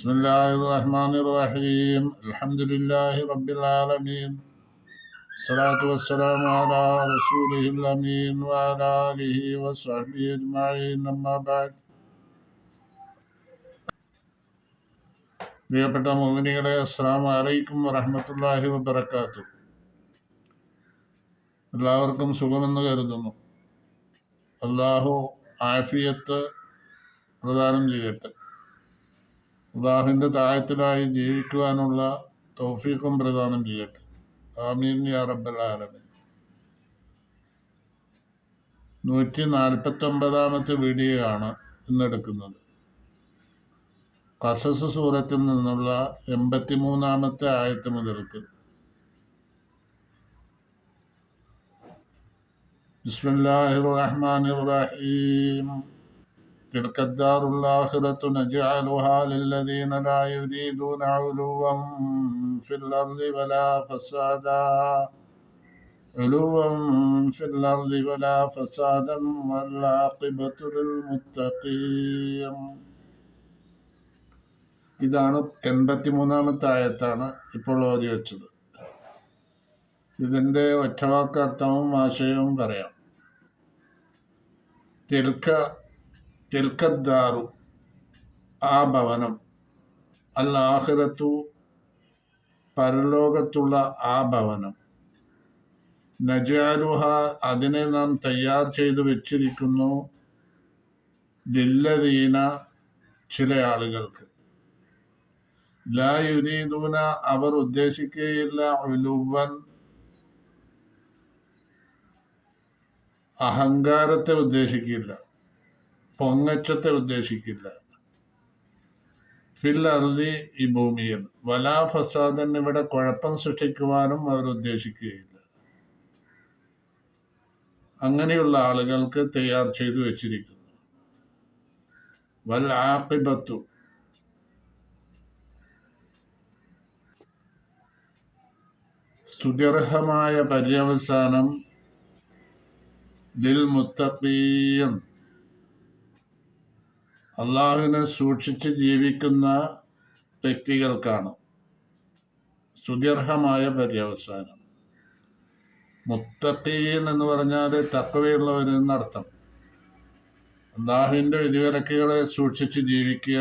بسم الله الرحمن الرحيم الحمد لله رب العالمين الصلاة والسلام على رسوله الأمين وعلى آله وصحبه أجمعين أما بعد പ്രിയപ്പെട്ട മുഅ്മിനീങ്ങളെ അസ്സലാമു അലൈക്കും വറഹ്മത്തുള്ളാഹി വബറകാതുഹു. എല്ലാവർക്കും സുഖമെന്ന് കരുതുന്നു. അല്ലാഹു ആഫിയത്ത് പ്രദാനം ചെയ്യട്ടെ. അല്ലാഹുവിൻ്റെ താഴത്തിലായി ജീവിക്കുവാനുള്ള തൗഫീഖും പ്രദാനം ചെയ്യട്ടെ. ആമീൻ യാ റബ്ബൽ ആലമീൻ. 149 വീഡിയോ ആണ് ഇന്നെടുക്കുന്നത്. ഖസസ് സൂറത്തിൽ നിന്നുള്ള 83 ആയത്ത് മുതൽക്ക്. ബിസ്മില്ലാഹിർ റഹ്മാനിർ റഹീം. تلك الدار الآخرة نجعلها للذين لا يريدون علوا في الأرض ولا فسادا والعاقبة للمتقين. ഇതാണ് 83 ആയത്താണ് ഇപ്പോൾ ഓതി വെച്ചത്. ഇതിൻ്റെ ഒറ്റവാക്കർത്ഥവും ആശയവും പറയാം. തിൽക്കദ്ദാറു, ആ ഭവനം, അൽ ആഖിറത്തു, പരലോകത്തുള്ള ആ ഭവനം, നജഅലുഹ, അതിനെ നാം തയ്യാർ ചെയ്തു വെച്ചിരിക്കുന്നു, ലില്ലദീന, ചില ആളുകൾക്ക്, ലാ യുരീദൂന, അവർ ഉദ്ദേശിക്കുകയില്ല, ഉലുവൻ, അഹങ്കാരത്തെ ഉദ്ദേശിക്കില്ല, പൊങ്ങച്ചത്തെ ഉദ്ദേശിക്കില്ല, ഫിൽ അർളി, ഈ ഭൂമിയിൽ, വലാ ഫസാദൻ, ഇവിടെ കുഴപ്പം സൃഷ്ടിക്കുവാനും അവർ ഉദ്ദേശിക്കുകയില്ല. അങ്ങനെയുള്ള ആളുകൾക്ക് തയ്യാർ ചെയ്തു വെച്ചിരിക്കുന്നു. വൽ ആഖിബത്തു, സ്തുത്യർഹമായ പര്യവസാനം, ലിൽ മുത്തഖീൻ, അള്ളാഹുവിനെ സൂക്ഷിച്ച് ജീവിക്കുന്ന വ്യക്തികൾക്കാണ് സ്തുത്യർഹമായ പര്യവസാനം. മുത്തഖീൻ എന്ന് പറഞ്ഞാൽ തഖ്വയുള്ളവരെന്നർത്ഥം. അള്ളാഹുവിൻ്റെ വിധിവിലക്കുകളെ സൂക്ഷിച്ച് ജീവിക്കുക,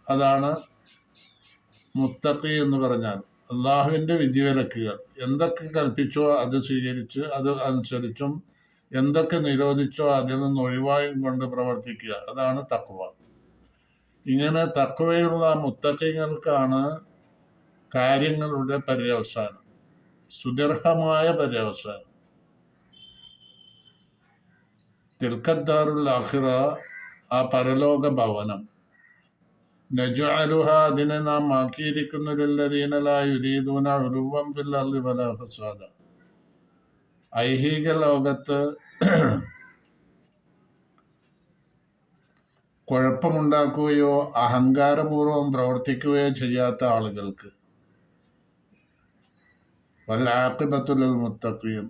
അതാണ് മുത്തഖി എന്ന് പറഞ്ഞാൽ. അള്ളാഹുവിൻ്റെ വിധിവിലക്കുകൾ എന്തൊക്കെ കൽപ്പിച്ചോ അത് സ്വീകരിച്ച് അത് അനുസരിച്ചും എന്തൊക്കെ നിരോധിച്ചോ അതിൽ നിന്ന് ഒഴിവായും കൊണ്ട് പ്രവർത്തിക്കുക, അതാണ് തഖ്വ. ഇങ്ങനെ തഖ്വയുള്ള മുത്തഖികൾക്കാണ് കാര്യങ്ങളുടെ പര്യവസാനം, സുദീർഘമായ പര്യവസാനം. തിൽക്കദ്ദാറുൽ ആഖിറ, ആ പരലോക ഭവനം, നജഅലുഹ, അതിനെ നാം ആക്കിയിരിക്കുന്നു, ലില്ലദീന ലാ യുരീദൂന ഉലുവൻ ഫിൽ അർളി വലാ ഫസാദ, ഐഹിക ലോകത്ത് കുഴപ്പമുണ്ടാക്കുകയോ അഹങ്കാരപൂർവം പ്രവർത്തിക്കുകയോ ചെയ്യാത്ത ആളുകൾക്ക്. വൽ ആഖിബത്തു ലിൽ മുത്തഖീൻ,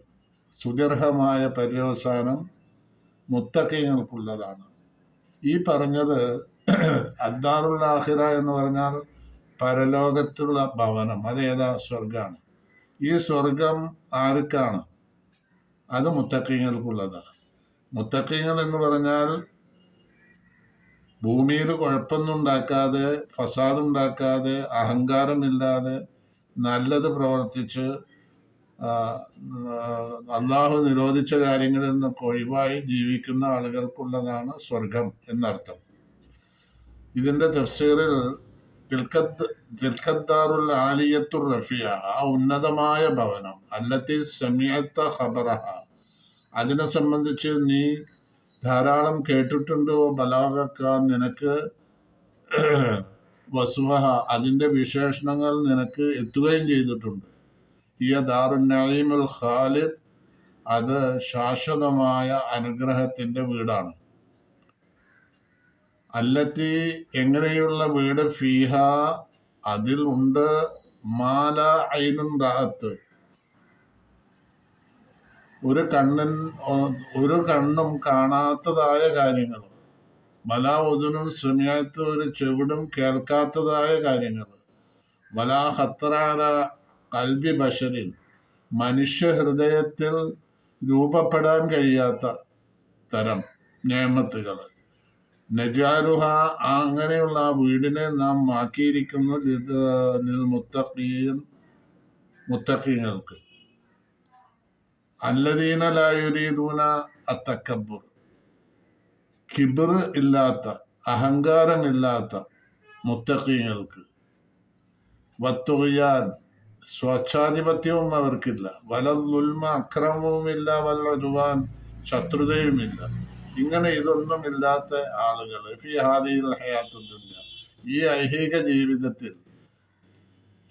സുദീർഘമായ പര്യവസാനം മുത്തഖീങ്ങൾക്കുള്ളതാണ്. ഈ പറഞ്ഞത് അദ്ദാറുൽ ആഖിറ എന്ന് പറഞ്ഞാൽ പരലോകത്തുള്ള ഭവനം, അതേതാ? സ്വർഗമാണ്. ഈ സ്വർഗം ആർക്കാണ്? അത് മുത്തഖീങ്ങൾക്കുള്ളതാണ്. മുത്തഖീങ്ങൾ എന്ന് പറഞ്ഞാൽ ഭൂമിയിൽ കുഴപ്പമൊന്നും ഉണ്ടാക്കാതെ, ഫസാദുണ്ടാക്കാതെ, അഹങ്കാരമില്ലാതെ, നല്ലത് പ്രവർത്തിച്ച് അള്ളാഹു നിരോധിച്ച കാര്യങ്ങളിൽ നിന്നൊക്കെ ഒഴിവായി ജീവിക്കുന്ന ആളുകൾക്കുള്ളതാണ് സ്വർഗം എന്നർത്ഥം. ഇതിൻ്റെ തഫ്സീറിൽ തിൽക്കദ്ദാറുൽ ആലിയത്തുർ റഫിയ, ആ ഉന്നതമായ ഭവനം, അല്ലത്തി സമീഅത്ത ഖബറഹ, അതിനെ സംബന്ധിച്ച് നീ ധാരാളം കേട്ടിട്ടുണ്ട്, ബലാഗക്ക, നിനക്ക് വസ്വഹ, അതിൻ്റെ വിശേഷണങ്ങൾ നിനക്ക് എത്തുകയും ചെയ്തിട്ടുണ്ട്. ഈ ദാറുൻ നഈമുൽ ഖാലിദ്, അത് ശാശ്വതമായ അനുഗ്രഹത്തിൻ്റെ വീടാണ്. അല്ലത്തി, എങ്ങനെയുള്ള വീട്, ഫീഹ, അതിൽ ഉണ്ട്, മാല ഐനുൻ റഅത്ത്, ഒരു കണ്ണും കാണാത്തതായ കാര്യങ്ങൾ, വലാ ഉദുനും സമയത്ത് ഒരു ചെവിടും കേൾക്കാത്തതായ കാര്യങ്ങൾ, വലാ ഖത്തറാല കൽബി ബഷരിൻ മനുഷ്യ ഹൃദയത്തിൽ രൂപപ്പെടാൻ കഴിയാത്ത തരം നിഅമത്തുകൾ, നജാലുഹ അങ്ങനെയുള്ള ആ വീടിനെ നാം ആക്കിയിരിക്കുന്നു മുത്തഖീങ്ങൾക്ക്, അല്ലദീന ലാ യുരീദൂന അത്തക്കബ്ബുർ കിബിർ ഇല്ലാത്ത അഹങ്കാരമില്ലാത്ത മുത്തഖീങ്ങൾക്ക്, വത്തുഗ്യാൻ സ്വച്ഛാധിപത്യവും അവർക്കില്ല, വലദുൽമ അക്രമവുമില്ല, വല്ലഉദ്വാൻ ശത്രുതയുമില്ല. ഇങ്ങനെ ഇതൊന്നുമില്ലാത്ത ആളുകൾ ഫി ഹാദിഹിൽ ഹയാത്തുദ് ദുനിയ ഈ ഐഹിക ജീവിതത്തിൽ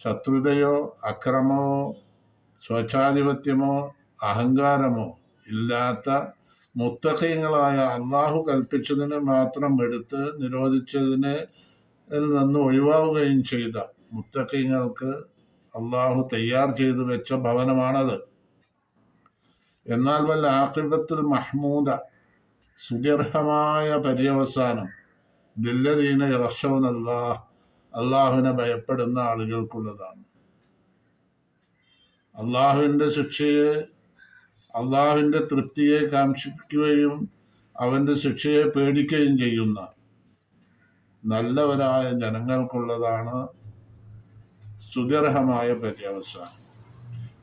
ശത്രുതയോ അക്രമമോ സ്വച്ഛാധിപത്യമോ അഹങ്കാരമോ ഇല്ലാത്ത മുത്തഖീങ്ങളായ അള്ളാഹു കൽപ്പിച്ചതിനെ മാത്രം എടുത്ത് നിരോധിച്ചതിനെ നിന്ന് ഒഴിവാവുകയും ചെയ്ത മുത്തഖീങ്ങൾക്ക് അള്ളാഹു തയ്യാർ ചെയ്തു വെച്ച ഭവനമാണത്. എന്നാൽ വല്ല ആഖിബത്തുൽ മഹ്മൂദ സുദീർഘമായ പര്യവസാനം ദില്ലദീന യഖ്ശൗനല്ലാഹ് അള്ളാഹുവിനെ ഭയപ്പെടുന്ന ആളുകൾക്കുള്ളതാണ്. അള്ളാഹുവിൻ്റെ ശിക്ഷയെ അള്ളാഹുവിൻ്റെ തൃപ്തിയെ കാക്ഷിക്കുകയും അവൻ്റെ ശിക്ഷയെ പേടിക്കുകയും ചെയ്യുന്ന നല്ലവരായ ജനങ്ങൾക്കുള്ളതാണ് സുദീർഘമായ പര്യവസാനം.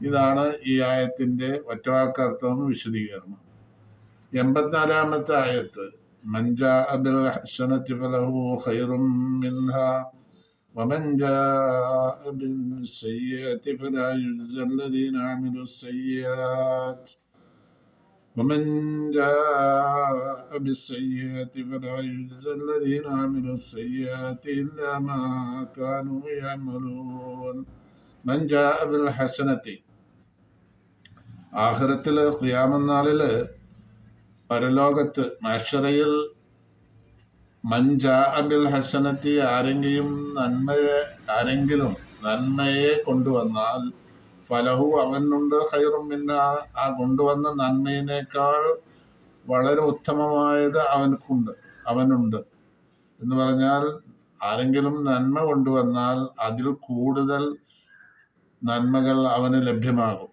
ഇതാണ് ഈ ആയത്തിൻ്റെ ഒറ്റവാക്കർത്ഥം വിശദീകരണം. 84-ാമത്തെ ആയത്ത് മൻ ജാഅ ബിൽ ഹസനതി ഫലഹു ഖൈറും മിൻഹാ വമൻ ജാഅ ബിൽ സയ്യിഅതി ഫലാ യുജ്സൽ ലദീന അമിലു സയ്യിആത് ومن جاء بالسيئة فلا يجزى الذين عملوا السيئات إلا ما كانوا يعملون. من جاء بالحسنة ആഖിറത്തിൽ ഖിയാമത്ത് നാളിൽ പരലോകത്ത് മഹ്ശറയിൽ മൻ ജാഅ ബിൽ ഹസനത്തി ആരെങ്കിലും നന്മയെ കൊണ്ടുവന്നാൽ ഫലഹു അവനുണ്ട് ഖൈറും മിൻഹാ ആ കൊണ്ടുവന്ന നന്മയിനേക്കാൾ വളരെ ഉത്തമമായത് അവനുണ്ട് എന്ന് പറഞ്ഞാൽ ആരെങ്കിലും നന്മ കൊണ്ടുവന്നാൽ അതിൽ കൂടുതൽ നന്മകൾ അവന് ലഭ്യമാകും.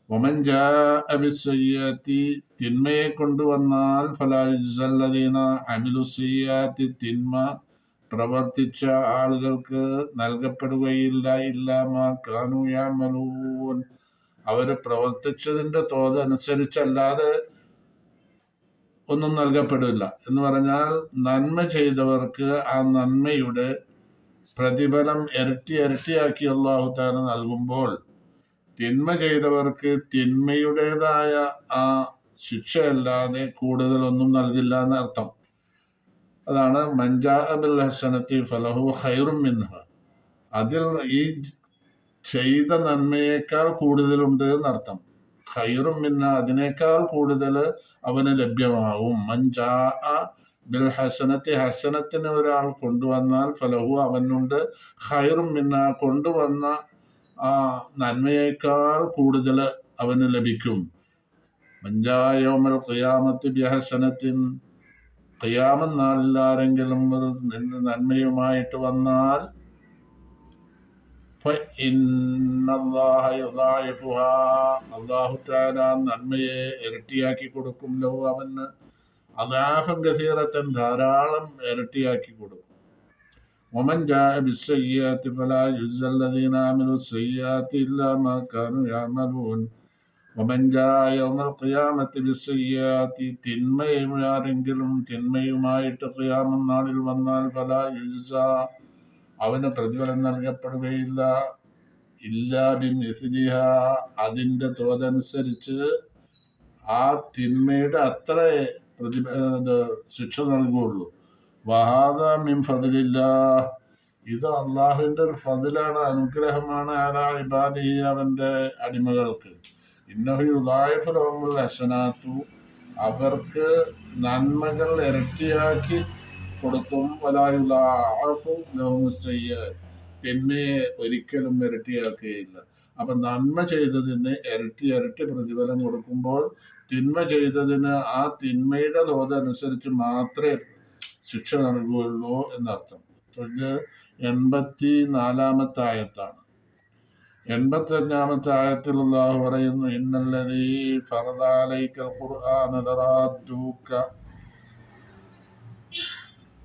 വമൻ ജാഅ ബിസ്സയ്യിഅതി തിന്മയെ കൊണ്ടുവന്നാൽ ഫലാ യുജ്സൽ ലദീന അമിലു സയ്യിഅതി തിന്മ പ്രവർത്തിച്ച ആളുകൾക്ക് നൽകപ്പെടുകയില്ല ഇല്ലാമാ കാനൂ യഅമലൂൻ അവർ പ്രവർത്തിച്ചതിൻ്റെ തോതനുസരിച്ചല്ലാതെ ഒന്നും നൽകപ്പെടില്ല. എന്ന് പറഞ്ഞാൽ നന്മ ചെയ്തവർക്ക് ആ നന്മയുടെ പ്രതിഫലം ഇരട്ടിയാക്കി അല്ലാഹു തആല നൽകുമ്പോൾ തിന്മ ചെയ്തവർക്ക് തിന്മയുടേതായ ആ ശിക്ഷയല്ലാതെ കൂടുതലൊന്നും നൽകില്ല എന്നർത്ഥം. അതാണ് മൻ ജാഅ ബിൽ ഹസനത്തി ഫലഹു ഖൈറും മിൻഹാ അതിൽ ഈ ചെയ്ത നന്മയേക്കാൾ കൂടുതലുണ്ട് എന്നർത്ഥം. ഖൈറും മിൻഹാ അതിനേക്കാൾ കൂടുതൽ അവന് ലഭ്യമാവും. മൻ ജാഅ ബിൽ ഹസനത്തി ഹസനത്തിന് ഒരാൾ കൊണ്ടുവന്നാൽ ഫലഹു അവനുണ്ട് ഖൈറും മിൻഹാ കൊണ്ടുവന്ന ആ നന്മയേക്കാൾ കൂടുതൽ അവന് ലഭിക്കും. മൻ ജാഅ യൗമൽ ഖിയാമത്തി ബിഹസനത്തിൻ ഖിയാമത്ത് നാളിൽ ആരെങ്കിലും നന്മയുമായിട്ട് വന്നാൽ അല്ലാഹു തആല നന്മയെ ഇരട്ടിയാക്കി കൊടുക്കും. ലഹു അവന് അദാഫൻ കസീറത്തൻ ധാരാളം ഇരട്ടിയാക്കി കൊടുക്കും. വമൻ ജാഅ ബിസ്സയ്യിഅതി ഫലാ യുജ്സൽ ലദീന അമിലു സയ്യിആതി ഇല്ലാ മാ കാനൂ യഅമലൂൻ വമൻ ജാഅ യൗമൽ ഖിയാമത്തി ബിസ്സയ്യിഅതി ആരെങ്കിലും തിന്മയുമായിട്ട് ഖിയാമത്ത് നാളിൽ വന്നാൽ ഫലാ യുജ്സ അവന് പ്രതിഫലം നൽകപ്പെടുകയില്ല ഇല്ലാ ബിമിസ്ലിഹാ അതിൻ്റെ തോതനുസരിച്ച് ആ തിന്മയുടെ അത്ര ശിക്ഷ നൽകുകയുള്ളൂ. വഹാദ മിൻ ഫദ്ലില്ലാഹ് ഇത് അള്ളാഹുവിൻ്റെ ഒരു ഫദ്ലാണ്, അനുഗ്രഹമാണ്. അലാ ഇബാദിഹി അവൻ്റെ അടിമകൾക്ക്. ഇന്നഹു യുദാഇഫു ലഹുൽ ഹസനാത്തു അവർക്ക് നന്മകൾ ഇരട്ടിയാക്കി കൊടുക്കും. വലാ യുദാഇഫു ലഹുസ് സയ്യിആത്ത് തിന്മയെ ഒരിക്കലും ഇരട്ടിയാക്കുകയില്ല. അപ്പം നന്മ ചെയ്തതിന് ഇരട്ടി പ്രതിഫലം കൊടുക്കുമ്പോൾ തിന്മ ചെയ്തതിന് ആ തിന്മയുടെ തോതനുസരിച്ച് മാത്രമേ ശിക്ഷ നൽകുകയുള്ളൂ എന്നർത്ഥം. ഇത് 84-ാമത്തെ ആയത്താണ്. 85-ാമത്തെ ആയത്തിൽ അല്ലാഹു പറയുന്നു, ഇന്നല്ലദീ ഫറദ അലൈക്കൽ ഖുർആന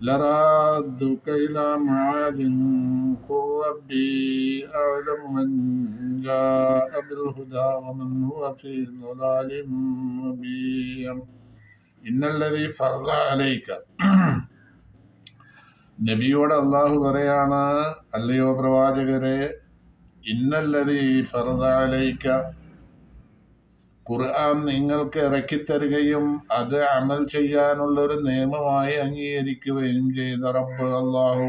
ലറാദ്ദുക ഇലാ മആദിൻ ഖുൽ റബ്ബി അഅലമു മൻ ജാഅ ബിൽ ഹുദാ വമൻ ഹുവ ഫീ ളലാലിൻ മുബീൻ. ഇന്നല്ലദീ ഫറദ അലൈക, നബിയോട് അല്ലാഹു പറയാണ്, അല്ലയോ പ്രവാചകരെ, ഇന്നല്ലദീ ഫറദ അലൈക, ഖുർആൻ നിങ്ങൾക്ക് ഇറക്കിത്തരികയും അത് അമൽ ചെയ്യാനുള്ളൊരു നിയമമായി അംഗീകരിക്കുകയും ചെയ്ത റബ്ബ് അല്ലാഹു,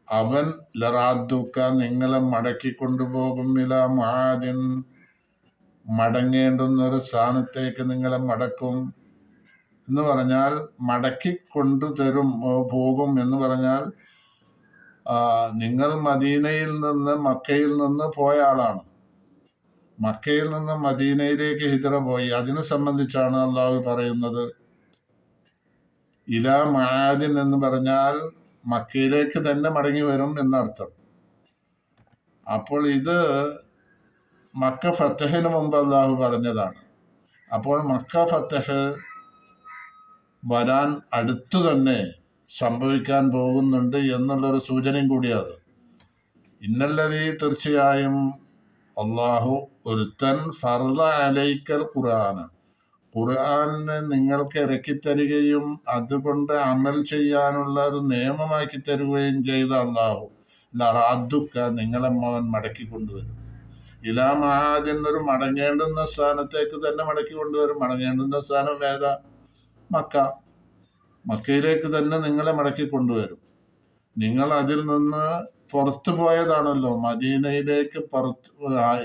അവൻ ലറാദ്ദുക, നിങ്ങളെ മടക്കിക്കൊണ്ടുപോകും, ഇലാ മആദിൻ, മടങ്ങേണ്ടുന്നൊരു സ്ഥാനത്തേക്ക് നിങ്ങളെ മടക്കും എന്ന് പറഞ്ഞാൽ, മടക്കിക്കൊണ്ടു പോകും എന്ന് പറഞ്ഞാൽ, നിങ്ങൾ മദീനയിൽ നിന്ന് മക്കയിൽ നിന്ന് പോയ ആളാണ്. മക്കയിൽ നിന്ന് മദീനയിലേക്ക് ഹിജ്റ പോയി. അതിനെ സംബന്ധിച്ചാണ് അള്ളാഹു പറയുന്നത്. ഇലാ മആദിൻ എന്ന് പറഞ്ഞാൽ മക്കയിലേക്ക് തന്നെ മടങ്ങി വരും എന്നർത്ഥം. അപ്പോൾ ഇത് മക്ക ഫത്തഹിന് മുമ്പ് അള്ളാഹു പറഞ്ഞതാണ്. അപ്പോൾ മക്ക ഫത്തഹ് വരാൻ അടുത്തു തന്നെ സംഭവിക്കാൻ പോകുന്നുണ്ട് എന്നുള്ളൊരു സൂചനയും കൂടിയത്. ഇന്നല്ലതീ, തീർച്ചയായും അള്ളാഹു ഒരുത്തൻ ഫർദ അലൈക്കൽ ഖുർആന്, ഖുർആനെ നിങ്ങൾക്ക് ഇറക്കിത്തരികയും അതുകൊണ്ട് അമൽ ചെയ്യാനുള്ള ഒരു നിയമമാക്കി തരുകയും ചെയ്ത അള്ളാഹു ലറാദ്ദുക, നിങ്ങളെ അവൻ മടക്കി കൊണ്ടുവരും. ഇലാ മആദിൻ, ഒരു മടങ്ങേണ്ടുന്ന സ്ഥാനത്തേക്ക് തന്നെ മടക്കി കൊണ്ടുവരും. മടങ്ങേണ്ടുന്ന സ്ഥാനം ഏതാ? മക്ക. മക്കയിലേക്ക് തന്നെ നിങ്ങളെ മടക്കി കൊണ്ടുവരും. നിങ്ങൾ അതിൽ നിന്ന് പുറത്തു പോയതാണല്ലോ, മദീനയിലേക്ക്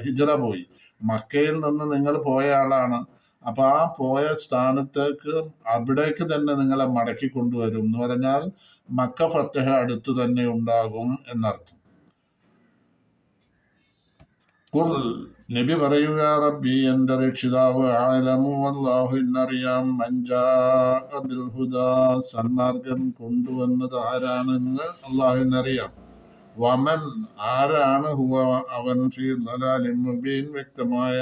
ഹിജ്റ പോയി. മക്കയിൽ നിന്ന് നിങ്ങൾ പോയ ആളാണ്. അപ്പൊ ആ പോയ സ്ഥാനത്തേക്ക്, അവിടേക്ക് തന്നെ നിങ്ങളെ മടക്കി കൊണ്ടുവരും എന്ന് പറഞ്ഞാൽ മക്ക ഫത്തഹ് അടുത്തു തന്നെ ഉണ്ടാകും എന്നർത്ഥം. ഖുൽ, നബി പറയുക, റബ്ബി, എന്റെ രക്ഷിതാവ്, അഅലമു, അല്ലാഹു എന്നറിയാം, മൻ ജാഅ ബിൽ ഹുദാ, സന്മാർഗം കൊണ്ടുവന്നത് ആരാണെന്ന് അല്ലാഹുവിനറിയാം. വമൻ, ആരാണ്, ഹുവ, അവൻ, ഫീ ളലാലിൻ മുബീൻ, വ്യക്തമായ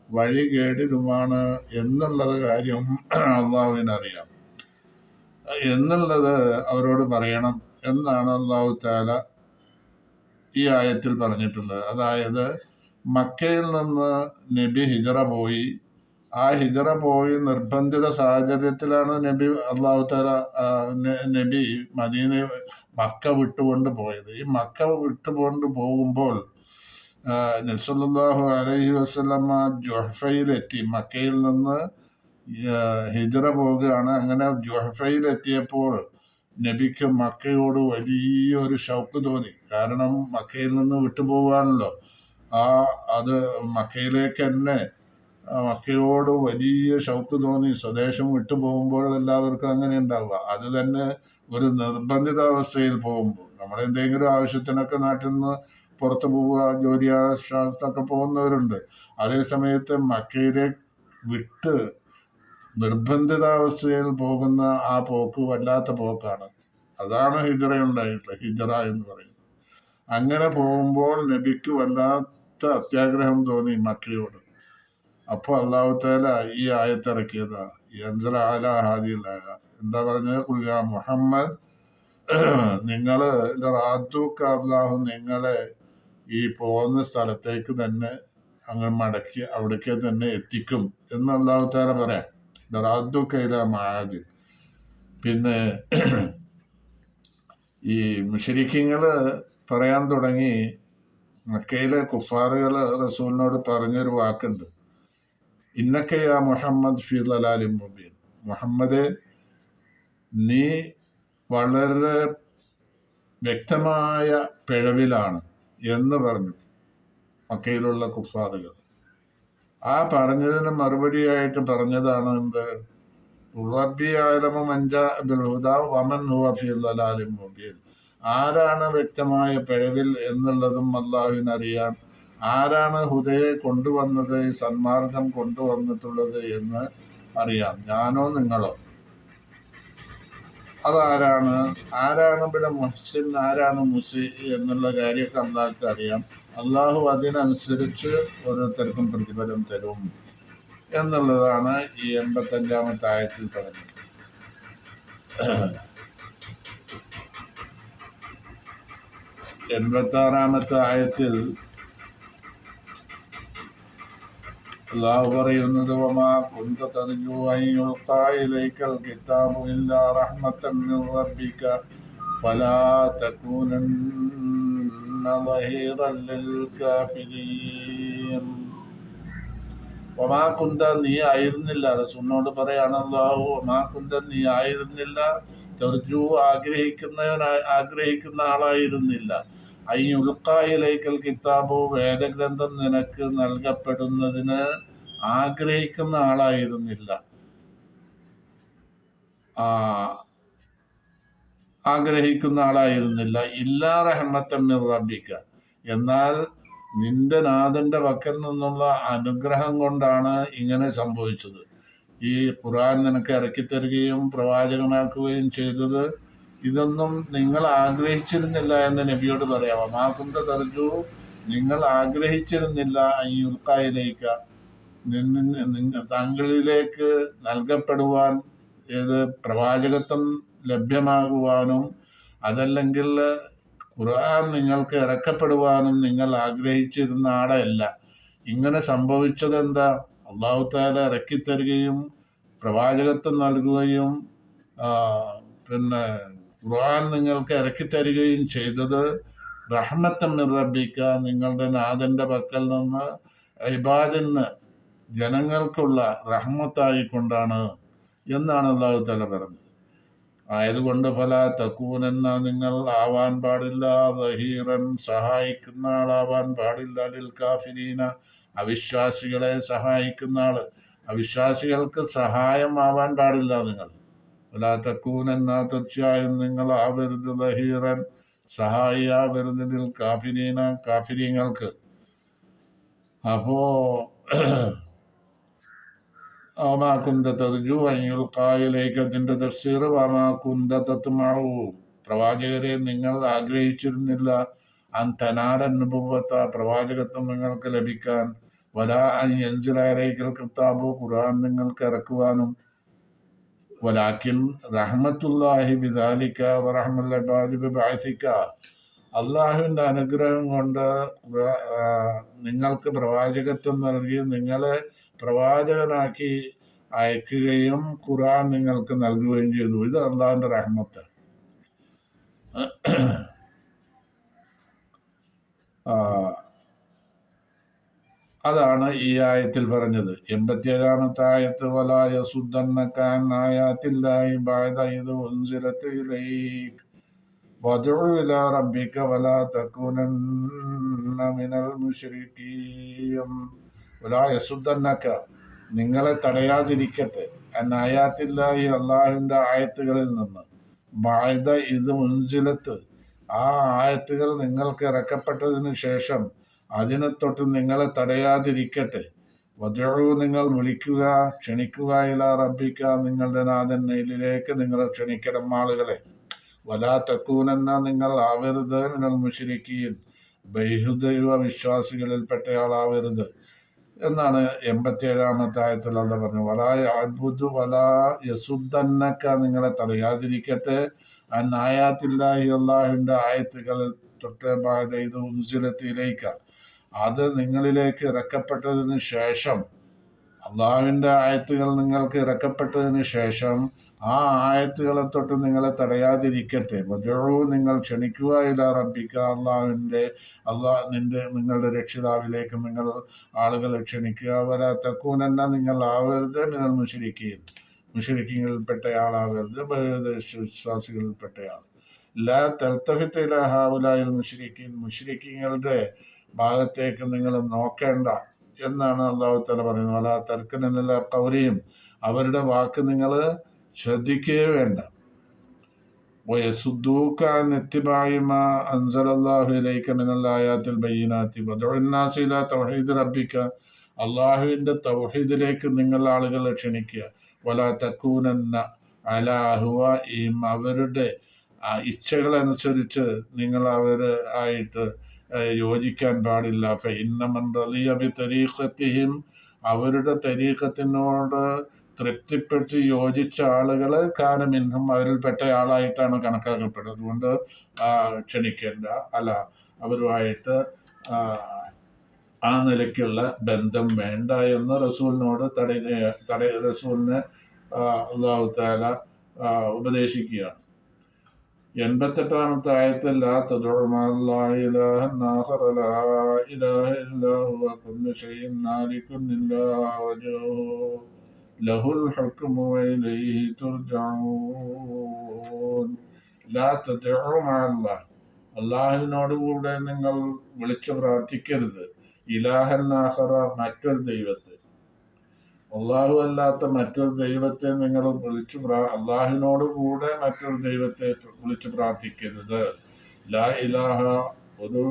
വഴികേടിലുമാണ് എന്നുള്ളത് കാര്യം അള്ളാഹുവിനറിയാം എന്നുള്ളത് അവരോട് പറയണം എന്നാണ് അല്ലാഹു തആല ഈ ആയത്തിൽ പറഞ്ഞിട്ടുള്ളത്. അതായത് മക്കയിൽ നിന്ന് നബി ഹിജ്റ പോയി. ആ ഹിജ്റ പോയി നിർബന്ധിത സാഹചര്യത്തിലാണ് അല്ലാഹു തആല നബി മക്ക വിട്ടുകൊണ്ട് പോയത്. ഈ മക്ക വിട്ടുകൊണ്ട് പോകുമ്പോൾ നബി സല്ലല്ലാഹു അലൈഹി വസല്ലമ ജുഹഫയിലെത്തി. മക്കയിൽ നിന്ന് ഹിജ്റ പോവുകയാണ്. അങ്ങനെ ജുഹഫയിലെത്തിയപ്പോൾ നബിക്ക് മക്കയോട് വലിയൊരു ഷൗക്ക് തോന്നി. കാരണം മക്കയിൽ നിന്ന് വിട്ടുപോകാണല്ലോ. അത് മക്കയിലേക്ക് തന്നെ മക്കയോട് വലിയ ഷൗക്ക് തോന്നി. സ്വദേശം വിട്ടുപോകുമ്പോൾ എല്ലാവർക്കും അങ്ങനെ ഉണ്ടാവുക. അത് തന്നെ ഒരു നിർബന്ധിത അവസ്ഥയിൽ പോകുമ്പോൾ, നമ്മളെന്തെങ്കിലും ആവശ്യത്തിനൊക്കെ നാട്ടിൽ നിന്ന് പുറത്തു പോവുക, ജോലി ആവശ്യത്തൊക്കെ പോകുന്നവരുണ്ട്. അതേ സമയത്ത് മക്കയിലെ വിട്ട് നിർബന്ധിതാവസ്ഥയിൽ പോകുന്ന ആ പോക്ക് വല്ലാത്ത പോക്കാണ്. അതാണ് ഹിജ്റ ഉണ്ടായിട്ടുള്ളത്, ഹിജ്റ എന്ന് പറയുന്നത്. അങ്ങനെ പോകുമ്പോൾ നബിക്ക് വല്ലാത്ത അത്യാഗ്രഹം തോന്നി മക്കയോട്. അപ്പോൾ അല്ലാഹു തആല ഈ ആയത്തിറക്കിയതാ, യൻസല അലാ ഹാദിൽ ആയ. എന്താ പറഞ്ഞത്? ഖുൽ യാ മുഹമ്മദ്, നിങ്ങള് റാദ്ദൂക, അല്ലാഹു നിങ്ങളെ ഈ പോകുന്ന സ്ഥലത്തേക്ക് തന്നെ അങ്ങ് മടക്കി അവിടേക്ക് തന്നെ എത്തിക്കും എന്ന് അല്ലാഹു തആല പറയാം. റാദ്ദൂക ഇലാ മആദിൻ. പിന്നെ ഈ മുശ്രിക്കീങ്ങള് പറയാൻ തുടങ്ങി, മക്കയിലെ കുഫാറുകൾ റസൂലിനോട് പറഞ്ഞൊരു വാക്കുണ്ട്, ഇന്നക യാ മുഹമ്മദ് ഫീ ളലാലിൻ മുബീൻ. മുഹമ്മദ്, നീ വളരെ വ്യക്തമായ പിഴവിലാണ് എന്ന് പറഞ്ഞു മക്കയിലുള്ള കുഫാറുകൾ. ആ പറഞ്ഞതിന് മറുപടിയായിട്ട് പറഞ്ഞതാണ് എന്ത്? റബ്ബി അഅലമു മൻ ജാഅ ബിൽ ഹുദാ വമൻ ഹുവ ഫീ ളലാലിൻ മുബീൻ. ആരാണ് വ്യക്തമായ പിഴവിൽ എന്നുള്ളതും അല്ലാഹുവിനറിയാം, ആരാണ് ഹുദയെ കൊണ്ടുവന്നത്, സന്മാർഗം കൊണ്ടുവന്നിട്ടുള്ളത് എന്ന് അറിയാം. ഞാനോ നിങ്ങളോ? അതാരാണ്? ഇവിടെ മുഹ്സിൻ, ആരാണ് മുസി എന്നുള്ള കാര്യമൊക്കെ അള്ളാഹ്ക്ക് അറിയാം. അള്ളാഹു അതിനനുസരിച്ച് ഓരോരുത്തർക്കും പ്രതിഫലം തരും എന്നുള്ളതാണ് ഈ 85-ാമത്തെ ആയത്തിൽ പറഞ്ഞത്. 86-ാമത്തെ ആയത്തിൽ അല്ലാഹു പറയുന്നത് വമാ കുന്ത തർജു അൻ യുൽഖാ ഇലൈക്കൽ കിതാബു ഇല്ലാ റഹ്മത്തൻ മിൻ റബ്ബിക ഫലാ തകൂനന്ന ദഹീറൻ ലിൽ കാഫിരീൻ. വമാ കുന്ത, നീ ആയിരുന്നില്ല, റസൂലിനോട് പറയാണ് അല്ലാഹു, വമാ കുന്ത, നീ ആയിരുന്നില്ല, തർജു ആഗ്രഹിക്കുന്ന ആളായിരുന്നില്ല, അയ്യുൽഖാ ഇലൈക്കൽ കിതാബു, വേദഗ്രന്ഥം നിനക്ക് നൽകപ്പെടുന്നതിന് ആഗ്രഹിക്കുന്ന ആളായിരുന്നില്ല, ഇല്ലാ റഹ്മത്തൻ മിർ റബ്ബിക, എന്നാൽ നിന്റെ നാഥന്റെ പക്കൽ നിന്നുള്ള അനുഗ്രഹം കൊണ്ടാണ് ഇങ്ങനെ സംഭവിച്ചത്. ഈ ഖുർആൻ നിനക്ക് ഇറക്കിത്തരികയും പ്രവാചകനാക്കുകയും ചെയ്തത് ഇതൊന്നും നിങ്ങൾ ആഗ്രഹിച്ചിരുന്നില്ല എന്ന് നബിയോട് പറയാം. മാകുന്ത തർജു, നിങ്ങൾ ആഗ്രഹിച്ചിരുന്നില്ല അയ്യുൽക്കായിലേക്ക, താങ്കളിലേക്ക് നൽകപ്പെടുവാൻ, ഏത് പ്രവാചകത്വം ലഭ്യമാകുവാനും അതല്ലെങ്കിൽ ഖുർആൻ നിങ്ങൾക്ക് ഇറക്കപ്പെടുവാനും നിങ്ങൾ ആഗ്രഹിച്ചിരുന്ന ആളല്ല. ഇങ്ങനെ സംഭവിച്ചത് എന്താ? അല്ലാഹു തആല ഇറക്കിത്തരികയും പ്രവാചകത്വം നൽകുകയും പിന്നെ ഖുർആൻ നിങ്ങൾക്ക് ഇറക്കിത്തരികയും ചെയ്തത് റഹ്മത്തൻ മിർ റബ്ബിക, നിങ്ങളുടെ നാഥന്റെ പക്കൽ നിന്ന് ഇബാദിന്, ജനങ്ങൾക്കുള്ള റഹ്മത്തായിക്കൊണ്ടാണ് എന്നാണ് അല്ലാഹു തആല പറഞ്ഞത്. ആയതുകൊണ്ട് ഫലാ തകൂനന്ന, നിങ്ങൾ ആവാൻ പാടില്ല, ദഹീറൻ, സഹായിക്കുന്ന ആളാവാൻ പാടില്ല, ലിൽ കാഫിരീന, അവിശ്വാസികളെ സഹായിക്കുന്ന ആള്, അവിശ്വാസികൾക്ക് സഹായം ആവാൻ പാടില്ല നിങ്ങൾ. ഫലാ തകൂനന്ന, തീർച്ചയായും നിങ്ങൾ ആവരുത്, ദഹീറൻ, സഹായിയാവരുത്, ലിൽ കാഫിരീന, കാഫിരീങ്ങൾക്ക്. അപ്പോ വമാ കുന്ത തർജു അൻ യുൽഖാ ഇലൈക, അതിന്റെ തഫ്സീർ വമാ കുന്ത തത്മഉ, പ്രവാചകരെ നിങ്ങൾ ആഗ്രഹിച്ചിരുന്നില്ല, അൻ തനാലൻ നുബുവ്വത, പ്രവാചകത്വം നിങ്ങൾക്ക് ലഭിക്കാൻ, വലാ അൻ യൻസില ഇലൈക്കൽ കിതാബു, ഖുർആൻ നിങ്ങൾക്ക് ഇറക്കുവാനും, വലാകിൻ റഹ്മത്തുല്ലാഹി ബിദാലിക വറഹ്മത്തുൽ ഇബാദി ബിബഅസിക, അള്ളാഹുവിൻ്റെ അനുഗ്രഹം കൊണ്ട് നിങ്ങൾക്ക് പ്രവാചകത്വം നൽകി നിങ്ങളെ പ്രവാചകനാക്കി അയക്കുകയും ഖുർആൻ നിങ്ങൾക്ക് നൽകുകയും ചെയ്തു. ഇത് അള്ളാഹുവിൻ്റെ റഹ്മത്ത്. അതാണ് ഈ ആയത്തിൽ പറഞ്ഞത്. 87-ാമത്തെ ആയത്ത് വലാ യസുദ്ദന്നക അൻ ആയാത്തില്ലാഹി ബഅദ ഇദ് ഉൻസിലത് ഇലൈക വദ്ഉ ഇലാ റബ്ബിക വലാ തകൂനന്ന മിനൽ മുശ്രികീൻ. വലാ യസുദ്ദന്നക, നിങ്ങളെ തടയാതിരിക്കട്ടെ, അൻ ആയാത്തില്ലാഹി, അള്ളാഹുവിൻ്റെ ആയത്തുകളിൽ നിന്ന്, ബഅദ ഇദ് ഉൻസിലത്ത്, ആ ആയത്തുകൾ നിങ്ങൾക്ക് ഇറക്കപ്പെട്ടതിന് ശേഷം അതിനെ തൊട്ട് നിങ്ങളെ തടയാതിരിക്കട്ടെ. വദ്ഉ, നിങ്ങൾ വിളിക്കുക, ക്ഷണിക്കുക, ഇലാ റബ്ബിക, നിങ്ങളുടെ നാഥനിലേക്ക് നിങ്ങൾ ക്ഷണിക്കണം ആളുകളെ. വലാ തകൂനന്ന, നിങ്ങൾ ആവരുത്, മിനൽ മുശ്രികീൻ, ബഹുദൈവ വിശ്വാസികളിൽപ്പെട്ടയാളാവരുത് എന്നാണ് 87-ാമത്തെ ആയത്തിൽ അല്ലാഹു പറഞ്ഞു. വലാ യഅ്ബുദു വലാ യസുദ്ദന്നക, നിങ്ങളെ തടയാതിരിക്കട്ടെ, അൻ ആയാത്തില്ലാഹി, അല്ലാഹുവിൻ്റെ ആയത്തുകളിൽ തൊട്ട്, ബഅദ ഇദ് ഉൻസിലത് ഇലൈക, അത് നിങ്ങളിലേക്ക് ഇറക്കപ്പെട്ടതിന് ശേഷം, അള്ളാഹുവിൻ്റെ ആയത്തുകൾ നിങ്ങൾക്ക് ഇറക്കപ്പെട്ടതിന് ശേഷം ആ ആയത്തുകളെ തൊട്ട് നിങ്ങളെ തടയാതിരിക്കട്ടെ. വദ്ഉ, നിങ്ങൾ ക്ഷണിക്കുക, ഇലാ റബ്ബിക, നിങ്ങളുടെ രക്ഷിതാവിലേക്ക് നിങ്ങൾ ആളുകളെ ക്ഷണിക്കുക. വലാ തകൂനന്ന, നിങ്ങൾ ആവരുത്, മിനൽ മുശ്രികീൻ, മുശ്രിക്കീങ്ങളിൽപ്പെട്ടയാളാവരുത്, വിശ്വാസികളിൽപ്പെട്ടയാൾ. ലാ തൽതഫിത് ഇലാ ഹൗലാഇൽ മുശ്രിക്കീൻ, മുശ്രിക്കീങ്ങളുടെ ഭാഗത്തേക്ക് നിങ്ങൾ നോക്കേണ്ട എന്നാണ് അല്ലാഹു തആല പറയുന്നത്. വലാ തർക്കന ഇലാ ഖൗലിഹിം, അവരുടെ വാക്ക് നിങ്ങൾ ശ്രദ്ധിക്കുകയേ വേണ്ട. ويصدوك عن اتباع ما أنزل الله إليك من الآيات البينات وادع الناس إلى توحيد ربك അള്ളാഹുവിൻ്റെ തൗഹീദിലേക്ക് നിങ്ങൾ ആളുകളെ ക്ഷണിക്കുക. വലാ തകൂനന്ന അലാ അഹ്വാഇഹിം, അവരുടെ ഇച്ഛകളനുസരിച്ച് നിങ്ങൾ ആയിട്ട് യോജിക്കാൻ പാടില്ല. ഫഇന്നമൻ റളിയ ബിതരീഖത്തിഹിം, അവരുടെ തരീഖത്തിനോട് തൃപ്തിപ്പെട്ട് യോജിച്ച ആളുകൾ കാന മിൻഹും, അവരിൽപ്പെട്ട ആളായിട്ടാണ് കണക്കാക്കപ്പെടുന്നത്. അതുകൊണ്ട് ക്ഷണിക്കേണ്ട, അല്ല അവരുമായിട്ട് ആ നിലയ്ക്കുള്ള ബന്ധം വേണ്ട എന്ന് റസൂലിനോട് റസൂലിനെ അല്ലാഹു തആല ഉപദേശിക്കുകയാണ്. 88-ാമത്തെ ആയത്തിൽ ലാ തദ്ഉ മഅല്ലാഹി ഇലാഹൻ ആഖറ ലാ ഇലാഹ ഇല്ലാ ഹുവ കുല്ലു ശൈഇൻ ഹാലികുൻ ഇല്ലാ വജ്ഹു ലഹുൽ ഹുക്മു വഇലൈഹി തുർജഊൻ. ലാ തദ്ഉ മഅല്ലാഹ്, അള്ളാഹുവിനോടുകൂടെ നിങ്ങൾ വിളിച്ചു പ്രാർത്ഥിക്കരുത്. ഇലാഹൻ ആഖറ, മറ്റൊരു ദൈവത്തെ, അള്ളാഹു അല്ലാത്ത മറ്റൊരു ദൈവത്തെ നിങ്ങൾ അള്ളാഹുവിനോട് കൂടെ മറ്റൊരു ദൈവത്തെ വിളിച്ചു പ്രാർത്ഥിക്കരുത്. ലാ ഇലാഹ, ഒരു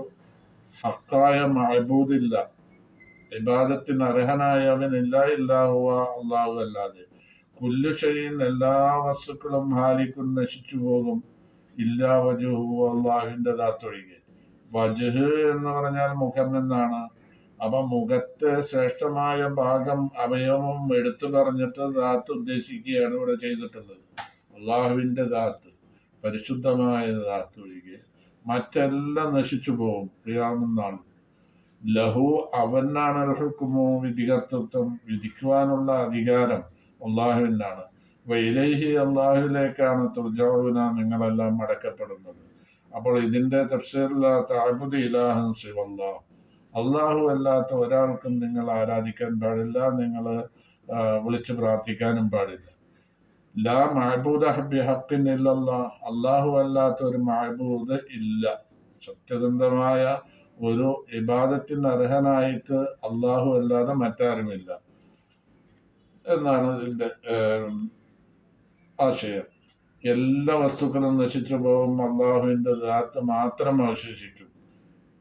ഹക്കായ മഅബൂദില്ല, ഇബാദത്തിന് അർഹനായവനില്ല, ഇല്ലാഹുവ, അള്ളാഹു അല്ലാതെ. കുല്ലു ഷൈഇൻ, എല്ലാ വസ്തുക്കളും ഹാലിക്കുൻ, നശിച്ചു പോകും, ഇല്ലാ വജ്ഹു, അള്ളാഹുവിൻ്റെ ദാത്തൊഴികെ. വജ്ഹ് എന്ന് പറഞ്ഞാൽ മുഖം എന്നാണ്. അപ്പൊ മുഖത്തെ ശ്രേഷ്ഠമായ ഭാഗം, അവയവം എടുത്തു പറഞ്ഞിട്ട് ദാത്ത് ഉദ്ദേശിക്കുകയാണ് ഇവിടെ ചെയ്തിട്ടുള്ളത്. അള്ളാഹുവിൻ്റെ ദാത്ത്, പരിശുദ്ധമായ ദാത്ത് ഒഴികെ മറ്റെല്ലാം നശിച്ചു പോകും ഖിയാമത്ത് നാളിൽ. ലഹു, അവനാണ് ഹുക്മു, വിധികർത്തൃത്വം, വിധിക്കുവാനുള്ള അധികാരം അള്ളാഹുവിനാണ്. വഇലൈഹി, അള്ളാഹുവിലേക്കാണ് തുർജഊന, നിങ്ങളെല്ലാം മടക്കപ്പെടുന്നത്. അപ്പോൾ ഇതിൻ്റെ തഫ്സീറിൽ തഅബ്ബുദു ഇലാഹൻ സിവല്ലാഹ്, അള്ളാഹു അല്ലാത്ത ഒരാൾക്കും നിങ്ങൾ ആരാധിക്കാൻ പാടില്ല, നിങ്ങൾ വിളിച്ചു പ്രാർത്ഥിക്കാനും പാടില്ല. ലാ മഅബൂദ ബിഹഖിൻ ഇല്ലല്ലാഹ്, അള്ളാഹു അല്ലാത്ത ഒരു മഅബൂദ് ഇല്ല, സത്യസന്ധമായ ഒരു ഇബാദത്തിന് അർഹനായിട്ട് അള്ളാഹു അല്ലാതെ മറ്റാരുമില്ല എന്നാണ് ഇതിൻ്റെ ആശയം. എല്ലാ വസ്തുക്കളും നശിച്ചു പോകും, അള്ളാഹുവിൻ്റെ ദാത്ത് മാത്രം അവശേഷിക്കും.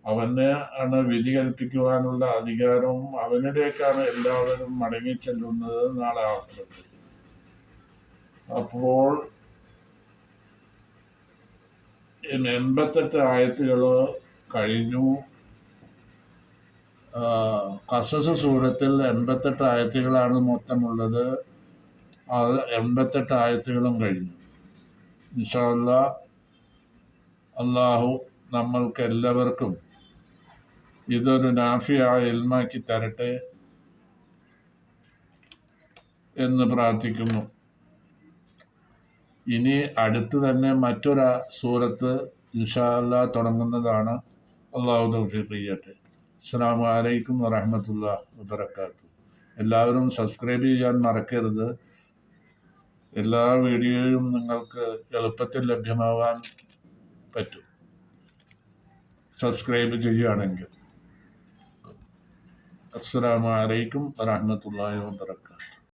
അവനെ ആണ് വിധി കൽപ്പിക്കുവാനുള്ള അധികാരവും, അവനിലേക്കാണ് എല്ലാവരും മടങ്ങിച്ചെല്ലുന്നത് നാളെ ആഖിറത്തിൽ. അപ്പോൾ 88 ആയത്തുകൾ കഴിഞ്ഞു. ഖസസ് സൂറത്തിൽ 88 ആയത്തുകളാണ് മൊത്തമുള്ളത്. അത് 88 ആയത്തുകളും കഴിഞ്ഞു. ഇൻഷാ അല്ലാഹ് അള്ളാഹു നമ്മൾക്ക് എല്ലാവർക്കും ഇതൊരു നാഫിയായ ഇൽമാക്കി തരട്ടെ എന്ന് പ്രാർത്ഥിക്കുന്നു. ഇനി അടുത്ത് തന്നെ മറ്റൊരു സൂറത്ത് ഇൻഷാ അല്ലാഹ് തുടങ്ങുന്നതാണ്. അള്ളാഹു തൗഫീഖ് ചെയ്യട്ടെ. അസ്സലാമു അലൈക്കും വറഹ്മത്തുള്ളാഹി വബറകാതുഹു. എല്ലാവരും സബ്സ്ക്രൈബ് ചെയ്യാൻ മറക്കരുത്. എല്ലാ വീഡിയോയും നിങ്ങൾക്ക് എളുപ്പത്തിൽ ലഭ്യമാവാൻ പറ്റും സബ്സ്ക്രൈബ് ചെയ്യുകയാണെങ്കിൽ. അസ്സലാമു അലൈക്കും വറഹ്മത്തുള്ളാഹി വബറകാതുഹു.